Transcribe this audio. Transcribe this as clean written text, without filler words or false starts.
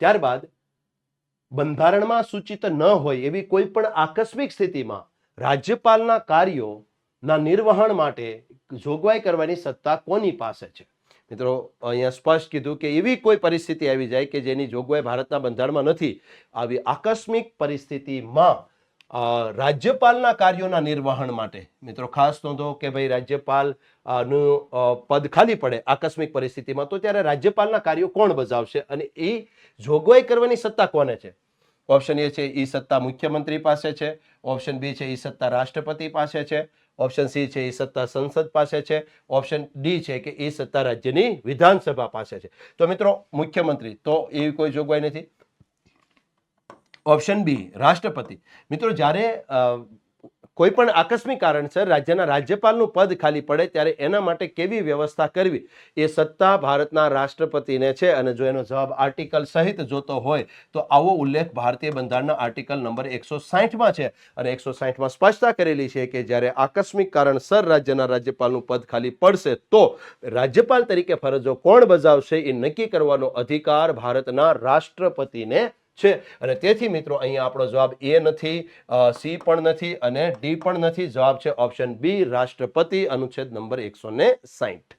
ત્યારબાદ બંધારણમાં સૂચિત ન હોય એવી કોઈ પણ આકસ્મિક સ્થિતિમાં રાજ્યપાલના કાર્યોના નિર્વહન માટે જોગવાઈ કરવાની સત્તા કોની પાસે છે? મિત્રો અહીંયા સ્પષ્ટ કીધું કે એવી કોઈ પરિસ્થિતિ આવી જાય કે જેની જોગવાઈ ભારતના બંધારણમાં નથી, આવી આકસ્મિક પરિસ્થિતિમાં રાજ્યપાલના કાર્યોના નિર્વહન માટે, મિત્રો ખાસ નોંધો કે ભાઈ રાજ્યપાલ નું પદ ખાલી પડે આકસ્મિક પરિસ્થિતિમાં, તો ત્યારે રાજ્યપાલના કાર્યો કોણ બજાવશે અને એ જોગવાઈ કરવાની સત્તા કોને છે? ઓપ્શન એ છે એ સત્તા મુખ્યમંત્રી પાસે છે, ઓપ્શન બી છે એ સત્તા રાષ્ટ્રપતિ પાસે છે, ઓપ્શન સી છે એ સત્તા સંસદ પાસે છે, ઓપ્શન ડી છે કે એ સત્તા રાજ્યની વિધાનસભા પાસે છે. તો મિત્રો મુખ્યમંત્રી, તો એવી કોઈ જોગવાઈ નથી. ઓપ્શન બી રાષ્ટ્રપતિ. મિત્રો જ્યારે કોઈ પણ આકસ્મિક કારણસર રાજ્યના રાજ્યપાલનું પદ ખાલી પડે ત્યારે એના માટે કેવી વ્યવસ્થા કરવી એ સત્તા ભારતના રાષ્ટ્રપતિને છે. અને જો એનો જવાબ આર્ટિકલ સહિત જોતો હોય તો આવો ઉલ્લેખ ભારતીય બંધારણના આર્ટિકલ નંબર 160માં છે. અને 160માં સ્પષ્ટતા કરેલી છે કે જ્યારે આકસ્મિક કારણસર રાજ્યના રાજ્યપાલનું પદ ખાલી પડશે તો રાજ્યપાલ તરીકે ફરજો કોણ બજાવશે એ નક્કી કરવાનો અધિકાર ભારતના રાષ્ટ્રપતિને છે. અને તેથી મિત્રો અહીંયા આપણો જવાબ એ નથી, સી પણ નથી અને ડી પણ નથી. જવાબ છે ઓપ્શન બી રાષ્ટ્રપતિ, અનુચ્છેદ નંબર 160.